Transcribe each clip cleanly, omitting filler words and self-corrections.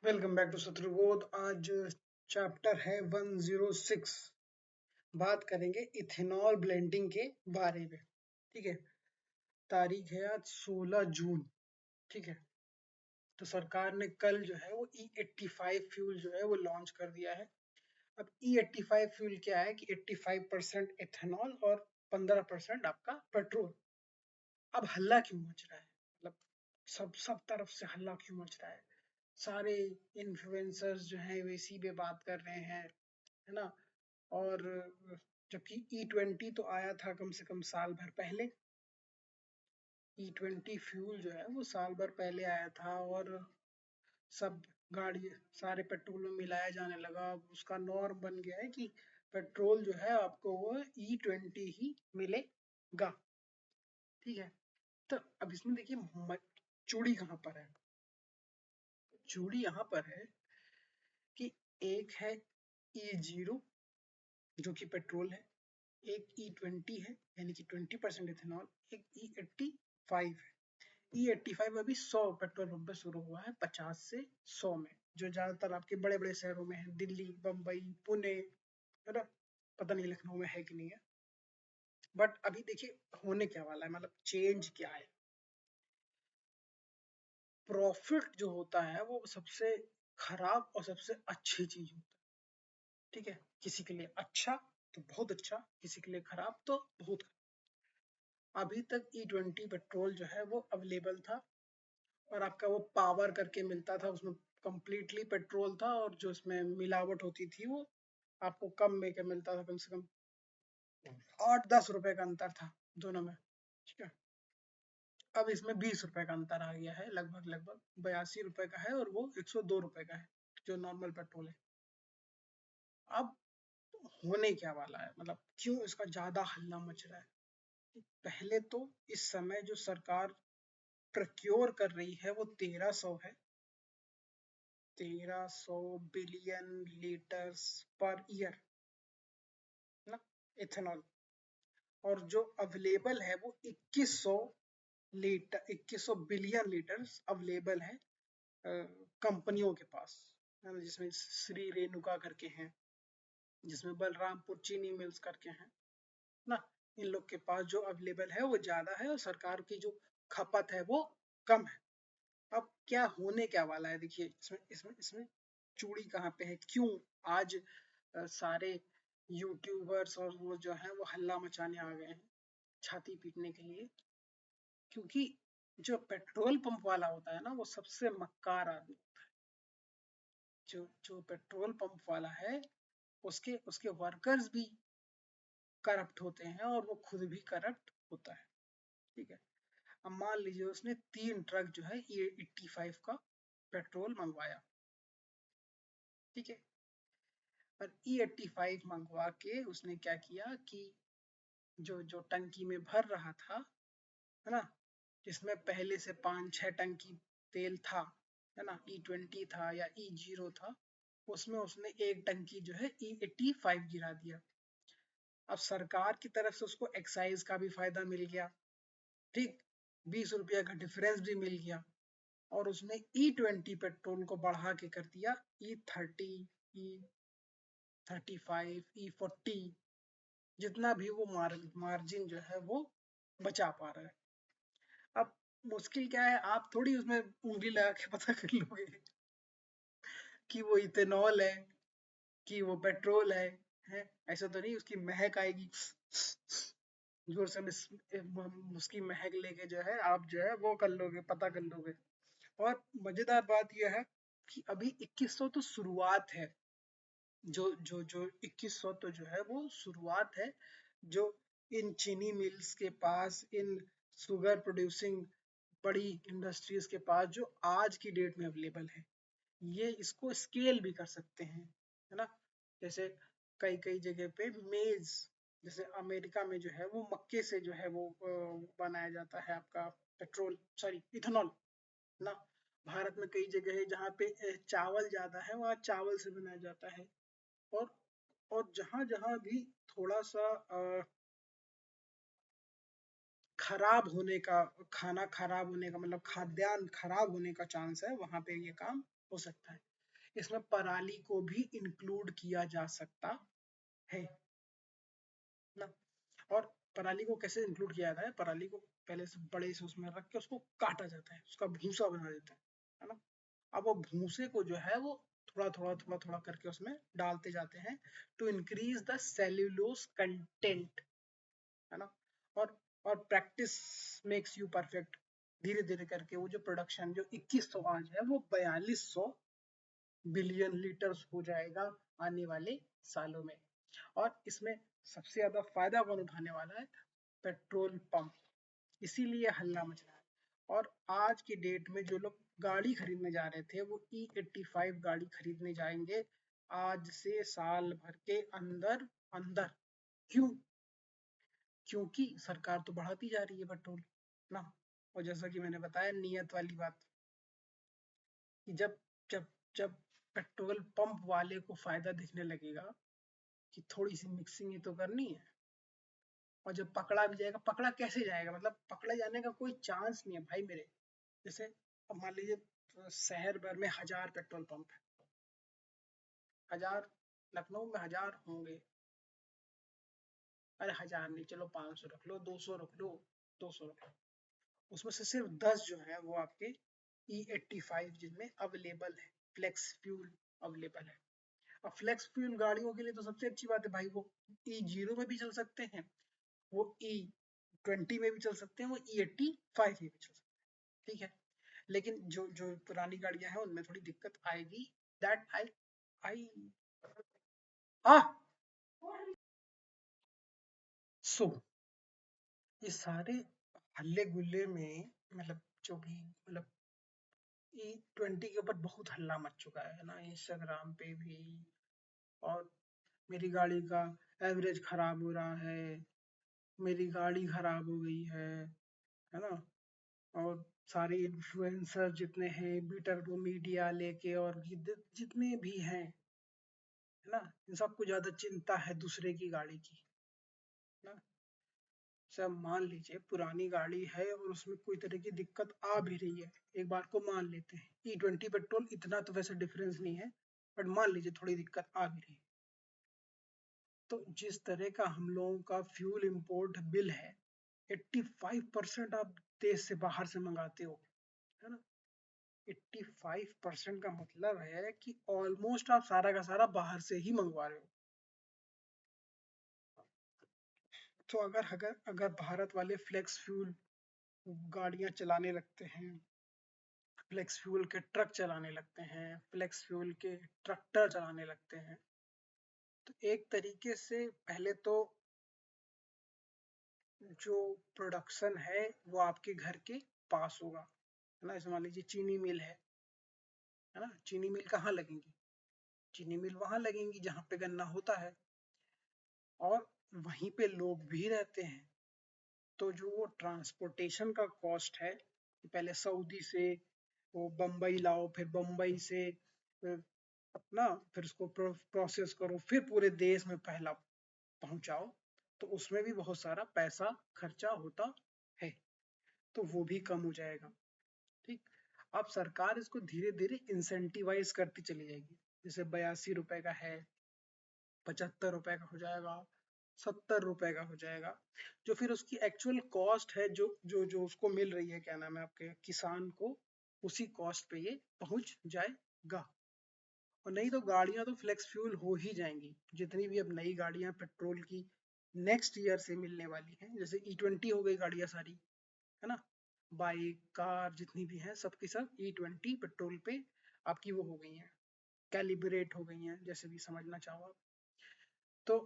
Welcome back to शत्रुबोध। आज chapter है 106। बात करेंगे इथेनॉल ब्लेंडिंग के बारे में। ठीक है, तारीख है आज 16 जून। ठीक है, तो सरकार ने कल जो है वो E85 फ्यूल जो है वो लॉन्च कर दिया है। अब E85 फ्यूल क्या है कि 85% इथेनॉल और 15% आपका पेट्रोल। अब हल्ला क्यों मच रहा है, मतलब सब सब तरफ से हल्ला क्यों मच रहा है? सारे इन्फ्लुएंसर्स जो हैं वो इसी पे बात कर रहे हैं, है ना। और जबकि E20 तो आया था कम से कम साल भर पहले। E20 फ्यूल जो है वो साल भर पहले आया था और सब गाड़ी सारे पेट्रोल में मिलाया जाने लगा। अब उसका नॉर्म बन गया है कि पेट्रोल जो है आपको वो E20 ही मिलेगा। ठीक है, तो अब इसमें देखिए चूड़ी कहाँ पर है। चूड़ी यहाँ पर है कि एक है E0 जो कि पेट्रोल है, एक E20 है यानी कि 20% इथेनॉल, एक E85 है। E85 अभी 100 पेट्रोल पंप पे शुरू हुआ है, 50 से 100 में, जो ज्यादातर आपके बड़े बड़े शहरों में है, दिल्ली, बम्बई, पुणे, है ना। पता नहीं लखनऊ में है कि नहीं है। बट अभी देखिए होने क्या वाला है, मतलब चेंज क्या है। प्रॉफिट जो होता है वो सबसे खराब और सबसे अच्छी चीज होता है। ठीक है, किसी के लिए अच्छा तो बहुत अच्छा, किसी के लिए खराब तो बहुत खराब। अभी तक E20 पेट्रोल जो है वो अवेलेबल था और आपका वो पावर करके मिलता था, उसमें कंप्लीटली पेट्रोल था और जो उसमें मिलावट होती थी वो आपको कम में क्या मिलता था, कम से कम 8-10 रुपए का अंतर था दोनों में। ठीक है, अब इसमें 20 रुपए का अंतर आ गया है, लगभग लगभग 82 रुपए का है और वो 102 रुपए का है जो नॉर्मल पेट्रोल है। अब होने क्या वाला है, मतलब क्यों इसका ज्यादा हल्ला मच रहा है। पहले तो इस समय जो सरकार प्रक्योर कर रही है वो 1300 है, 1300 बिलियन लीटर्स पर ईयर ना, इथेनॉल। और जो अवेलेबल है वो 2100 लीटर, 2100 बिलियन लीटर्स अवेलेबल है कंपनियों के पास, है ना, जिसमें श्री रेणुका करके हैं, जिसमें बलरामपुर चीनी मिल्स करके हैं ना। इन लोग के पास जो अवेलेबल है वो ज्यादा है और सरकार की जो खपत है वो कम है। अब क्या होने क्या वाला है, देखिए इसमें इसमें इसमें चूड़ी कहाँ पे है, क्यों आज सारे यूट्यूबर्स और वो जो है वो हल्ला मचाने आ गए हैं छाती पीटने के लिए। क्योंकि जो पेट्रोल पंप वाला होता है ना वो सबसे मक्कार आदमी। जो जो पेट्रोल पंप वाला है उसके उसके वर्कर्स भी करप्ट होते हैं और वो खुद भी करप्ट होता है। ठीक है, अब मान लीजिए उसने 3 ट्रक जो है E85 का पेट्रोल मंगवाया। ठीक है, और E85 मंगवा के उसने क्या किया कि जो जो टंकी में भर रहा था, है ना, जिसमें पहले से 5-6 टंकी तेल था, है ना, E20 था या E0 था, उसमें उसने एक टंकी जो है E85 गिरा दिया। अब सरकार की तरफ से उसको एक्साइज का भी फायदा मिल गया। ठीक, 20 रुपया का डिफरेंस भी मिल गया और उसने E20 पेट्रोल को बढ़ा के कर दिया E30, E35, E40, जितना भी वो मार्जिन जो है वो बचा पा रहा है। अब मुश्किल क्या है, आप थोड़ी उसमें उंगली लगा के पता कर लोगे कि वो इथेनॉल है कि वो पेट्रोल है। ऐसा तो नहीं उसकी महक आएगी, जोर से उसकी महक लेके जो है आप जो है वो कर लोगे, पता कर लोगे। और मजेदार बात यह है कि अभी 2100 तो शुरुआत है। जो जो जो 2100 तो जो है वो शुरुआत है। जो इन चीनी मिल्स के पास, इन शुगर प्रोड्यूसिंग बड़ी इंडस्ट्रीज के पास जो आज की डेट में अवेलेबल है, ये इसको स्केल भी कर सकते हैं, है ना। जैसे कई कई जगह पे मेज, जैसे अमेरिका में जो है वो मक्के से जो है वो बनाया जाता है आपका पेट्रोल, सॉरी इथेनॉल ना। भारत में कई जगह है जहाँ पे चावल ज्यादा है, वहाँ चावल से बनाया जाता है। और और जहाँ जहाँ भी थोड़ा सा खराब होने का, खाना खराब होने का मतलब खाद्यान्न खराब होने का चांस है, वहां पे ये काम हो सकता है। इसमें पराली को भी इंक्लूड किया जा सकता है ना। और पराली को कैसे इंक्लूड किया जाता है, पराली को पहले से बड़े से उसमें रख के उसको काटा जाता है, उसका भूसा बना देता है ना। अब वो भूसे को जो है वो थोड़ा थोड़ा थोड़ा थोड़ा करके उसमें डालते जाते हैं to increase the cellulose content, है ना। और और प्रैक्टिस मेक्स यू परफेक्ट, धीरे धीरे करके वो जो प्रोडक्शन जो 2100 आज है वो 4200 बिलियन लीटर्स हो जाएगा आने वाले सालों में। और इसमें सबसे ज्यादा फायदा कौन उठाने वाला है, पेट्रोल पंप, इसीलिए हल्ला मच रहा है। और आज की डेट में जो लोग गाड़ी खरीदने जा रहे थे वो E85 गाड़ी खरीदने जाएंगे आज से साल भर के अंदर अंदर। क्यों? क्योंकि सरकार तो बढ़ाती जा रही है पेट्रोल ना। और जैसा कि मैंने बताया नियत वाली बात, कि जब जब जब पेट्रोल पंप वाले को फायदा दिखने लगेगा कि थोड़ी सी मिक्सिंग ही तो करनी है, और जब पकड़ा भी जाएगा, पकड़ा कैसे जाएगा, मतलब पकड़े जाने का कोई चांस नहीं है भाई मेरे। जैसे अब मान लीजिए शहर भर में 1000 पेट्रोल पंप है, 1000, लखनऊ में 1000 होंगे, अरे 1000 नहीं, चलो 500 रख लो, 200 रख लो, 200 रख लो, उसमें से सिर्फ 10 जो है वो आपके E85 जिनमें अवेलेबल है, फ्लेक्स फ्यूल अवेलेबल है। अब फ्लेक्स फ्यूल गाड़ियों के लिए तो सबसे अच्छी बात है भाई, वो E0 में भी चल सकते हैं, वो E20 में भी चल सकते हैं, वो E85 में भी चल सकते हैं, ठीक है। लेकिन जो जो पुरानी गाड़ियां हैं उनमें थोड़ी दिक्कत आएगी, दैट आई आ सो ये सारे हल्ले गुल्ले में, मतलब जो भी मतलब E20 के ऊपर बहुत हल्ला मच चुका है ना, इंस्टाग्राम पे भी। और मेरी गाड़ी का एवरेज खराब हो रहा है, मेरी गाड़ी खराब हो गई है ना। और सारे इन्फ्लुएंसर जितने हैं, बीटर को मीडिया लेके, और जितने भी हैं, है ना, इन सबको ज्यादा चिंता है दूसरे की गाड़ी की ना। सब मान लीजिए पुरानी गाड़ी है और उसमें कोई तरह की दिक्कत आ भी रही है, एक बार को मान लेते हैं E20 पेट्रोल, इतना तो वैसे डिफरेंस नहीं है, बट मान लीजिए थोड़ी दिक्कत आ भी रही है, तो जिस तरह का हम लोगों का फ्यूल इंपोर्ट बिल है, 85% आप देश से बाहर से मंगाते हो, है ना। 85% का मतलब है कि ऑलमोस्ट आप सारा का सारा बाहर से ही मंगवा रहे हो। तो अगर अगर अगर भारत वाले फ्लेक्स फ्यूल गाड़ियां चलाने लगते हैं, फ्लेक्स फ्यूल के ट्रक चलाने लगते हैं, फ्लेक्स फ्यूल के ट्रैक्टर चलाने लगते हैं, तो एक तरीके से पहले तो जो प्रोडक्शन है वो आपके घर के पास होगा, है ना। जैसे मान लीजिए चीनी मिल है ना, चीनी मिल कहाँ लगेंगी, चीनी मिल वहां लगेंगी जहाँ पे गन्ना होता है, और वहीं पे लोग भी रहते हैं। तो जो वो ट्रांसपोर्टेशन का कॉस्ट है, पहले सऊदी से वो बम्बई लाओ, फिर बम्बई से ना, फिर उसको प्रोसेस करो, फिर पूरे देश में पहला पहुंचाओ, तो उसमें भी बहुत सारा पैसा खर्चा होता है, तो वो भी कम हो जाएगा, ठीक। अब सरकार इसको धीरे धीरे इंसेंटिवाइज करती चली जाएगी, जैसे 82 रुपए का है, 75 रुपए का हो जाएगा, 70 रुपए का हो जाएगा, जो फिर उसकी एक्चुअल कॉस्ट है, जो जो जो उसको मिल रही है, क्या नाम है आपके किसान को, उसी कॉस्ट पे ये पहुंच जाएगा। और नहीं तो गाड़ियां तो फ्लेक्स फ्यूल हो ही जाएंगी, जितनी भी अब नई गाड़ियां पेट्रोल की नेक्स्ट ईयर से मिलने वाली हैं, जैसे E20 हो गई गाड़ियां सारी, है ना, बाइक कार जितनी भी हैं सबकी सब E20 पेट्रोल पे आपकी वो हो गई हैं, कैलिब्रेट हो गई हैं, जैसे भी समझना चाहो आप। तो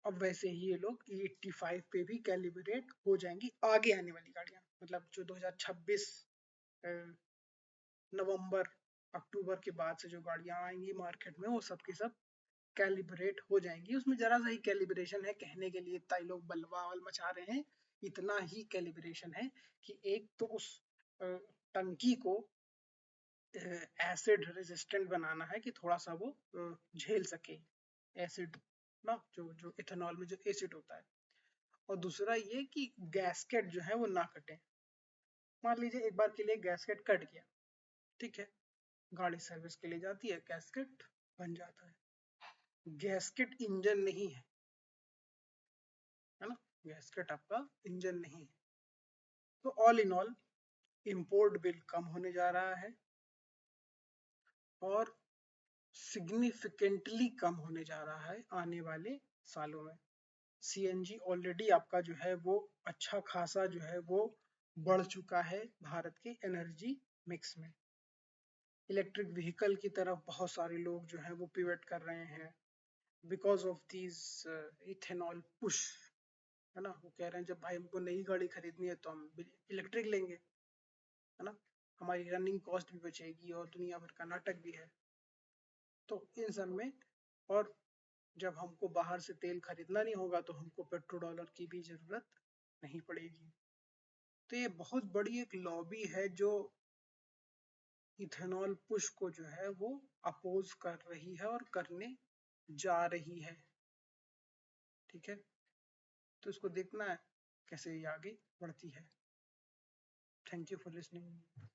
अब वैसे ही ये लोग E85 पे भी कैलिब्रेट हो जाएंगी आगे आने वाली गाड़ियां, मतलब जो 2026 नवंबर अक्टूबर के बाद से जो गाड़ियां आएंगी मार्केट में, वो सब की सब कैलिब्रेट हो जाएंगी। उसमें जरा सा ही कैलिब्रेशन है, कहने के लिए इतना लोग बलवाल मचा रहे हैं, इतना ही कैलिब्रेशन है कि एक तो उस टंकी को एसिड रेजिस्टेंट बनाना है, कि थोड़ा सा वो झेल सके एसिड ना, जो जो इथेनॉल में जो एसिड होता है, और दूसरा ये कि गैस्केट जो है वो ना कटे। मान लीजिए एक बार के लिए गैस्केट कट गया, ठीक है, गाड़ी सर्विस के लिए जाती है, गैस्केट बन जाता है, गैस्केट इंजन नहीं है ना, गैस्केट आपका इंजन नहीं है। तो all in all import bill कम होने जा रहा है और सिग्निफिकेंटली कम होने जा रहा है आने वाले सालों में। सीएनजी ऑलरेडी आपका जो है वो अच्छा खासा जो है वो बढ़ चुका है भारत के एनर्जी मिक्स में। इलेक्ट्रिक व्हीकल की तरफ बहुत सारे लोग जो है वो पिवट कर रहे हैं because of these ethanol push, है ना। वो कह रहे हैं जब भाई हमको नई गाड़ी खरीदनी है तो हम इलेक्ट्रिक लेंगे, है ना, हमारी रनिंग कॉस्ट भी बचेगी और दुनिया भर का नाटक भी है। तो इन सब में, और जब हमको बाहर से तेल खरीदना नहीं होगा तो हमको पेट्रो डॉलर की भी जरूरत नहीं पड़ेगी। तो ये बहुत बड़ी एक लॉबी है जो इथेनॉल पुश को जो है वो अपोज कर रही है और करने जा रही है, ठीक है। तो इसको देखना है कैसे ये आगे बढ़ती है। Thank you for listening.